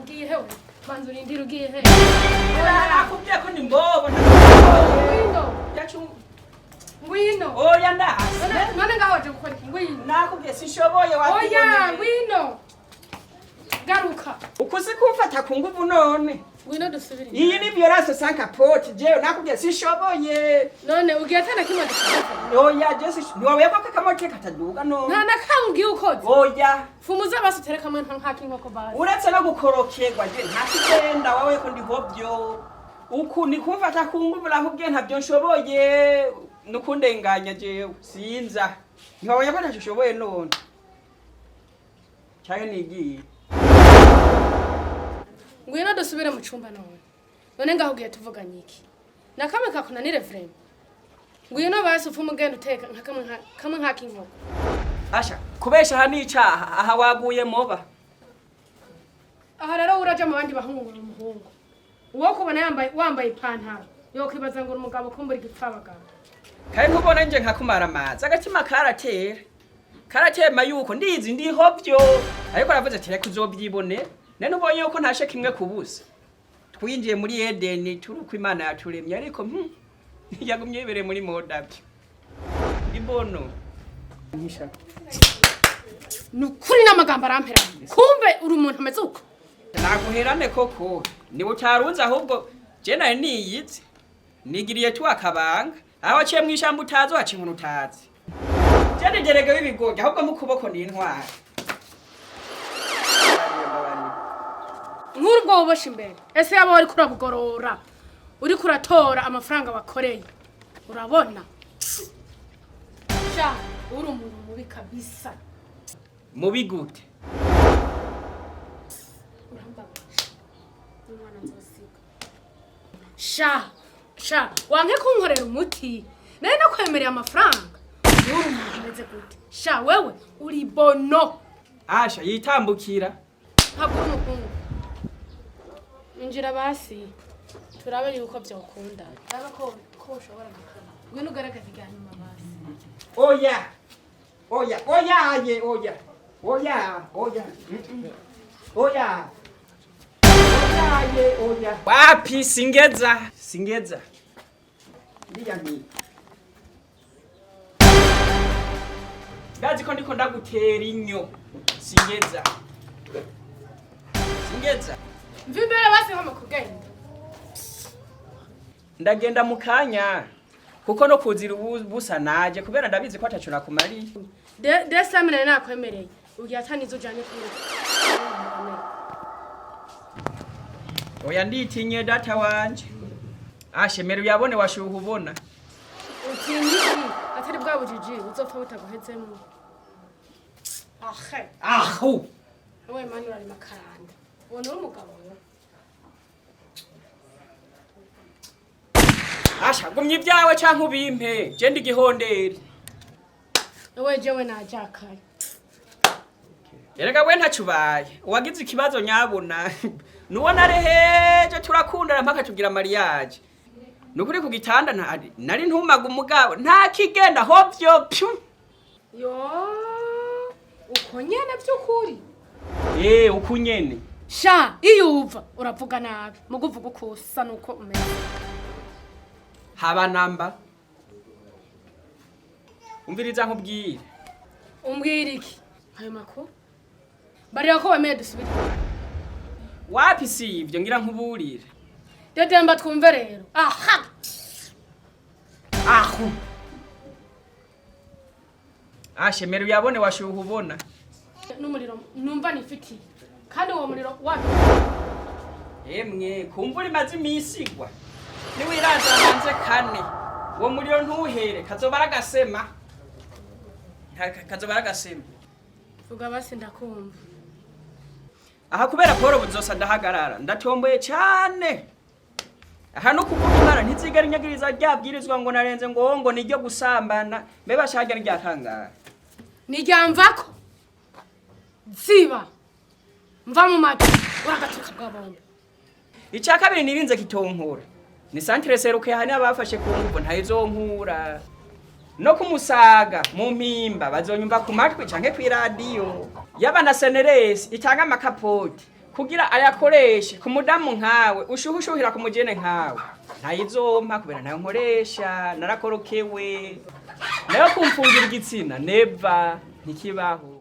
ugiye hewe banza urindira ugiye he nakubwiye ko ni mbobo ngwino oya ndazi none ngaho waje gukora iki ngwino nakubwiye sishoboye oya ngwino garuka ukuzi kumfata ku nguvu none ngwino dusubire iyi ni violence sans capote jewe nakubwiye sishoboye none ugiye atana kimwe dufata oya je ntiwabuye ko akamote kataduga none nta nakambwiye ukoze oya fumuza basutere kamwe nkaki nkoko bazi uretse no gukorokerwa je nta kigenda wawe ko ndihobyo uku ni kumfata ku nguvu nakubwiye ntabyo nshoboye nukundenganya jewe sinza ntiwabonye ko ntashoboye none cyane nigiye ngwino dusubire mu cumba none ngaho ugiye tuvuganye iki nakamwe kakunanire vrema ngwino basi upfa umugenda uteka kamwe nkaki nkoko asha kubesha aha n'icaha aha waguye moba aha rero uraja mu bandi bahungu umuhungu uwo kubona wambaye ipantaro yokwibaza ngo umugabo kumbura igipfabagabo kandi ntubona nje nkakumara amazi agatima karatema yuko ndizi ndihovyo ariko aravuze ati reka uzobyibone nene ubonye yuko ntashe kimwe kubusa twinjiye muri Edeni turuko Imana yaturemye ariko yagumye ibere muri modabyo ibono nisha nukuri n'amagambo arampera kumbe uri umuntu ameze uko naguherane koko ni utarunze ahubwo je naye niyize nigiriye tu akabanga aho aciye mw'ishambo utazi waciye umuntu utazi je nigerege w'ibigoge ahubwo mu kuboko ni intwara nk'urubwo wubosha imbere ese yaba wari kurabugorora uri kuratora amafaranga wakoreye urabona sha uri umuntu mubi kabisa mubi gute umwana nzosiga sha wanke kunkorera umuti nari nakwemereye amafaranga uri umuntu umeze gute sha wewe uri bono asha yitambukira ntabwo uri umukungu injira basi turabe yuko byakunda raba ko ushobora gukora ngwino ugaragaza ibya nyuma basi oya wapi singeza ndiya mi ndazi ko ndiko ndagutera inyo singeza mva imbere basi nkama kugenda ndagenda mu kanya kuko no kuzira ubusa naje kubera ndabizi ko atacu nakumariye desamene nakwemereye ugiye atanizo ujanye kuri oya nditinye data wanje ashemera uyabone washuha ubona utinyi atari bwa bujiji uzopfa butaguhezemo ahu wewe mani urari makaranda ubona uri umugabo we asha gumye ibyawe canke ubimpe je ndi gihonderi wewe jewe najakaye erega we ntacubaye uwagize ikibazo nyabona nuwona reheje turakundana mpaka tugira mariage nukuri ku gitanda nari ntumaga umugabo nta kigenda hovyo pyu yo uko nyene by'ukuri uko nyene sha iyo uva uravuga nabi muguvuga ukusa nuko umeze haba namba umviriza nkubwire umbwira iki ayo makuru bariya ko bameye dusubire wapi si ivyo ngira nkuburire dedemba twumve rero ahu ashemera uyabone washuha ubona n'umuriro numva nifitiye kandi uwo muriro wapi emwe kumvura imaze imisigwa niwiraza hanze kane uwo muriro ntuhere kazobara agasema vuga basi ndakumva aha kubera Paul buzosa ndahagarara ndatomboye cyane aha no kuvuga Imana ntizigara inyagiriza ryabwirizwa ngo narenze ngo niryo gusambana mbe bashagera ryakangara nijyamvako ziba mva mu mati uragatuka bwabombe icya kabiri nirinze kitonkura ni centre seruke hani abafashe ku nguvu ntayizonkura no kumusaga mu mpimba bazonyumva ku matwi canke ku radio yaba na seneresi itanga amakapoti kugira ayakoreshe ku mudamu nkawe ushuhira ku mugene nkawe ntayizompa kubera nayo nkoresha narakorokewe nayo kumfungira igitsina neva ntikibaho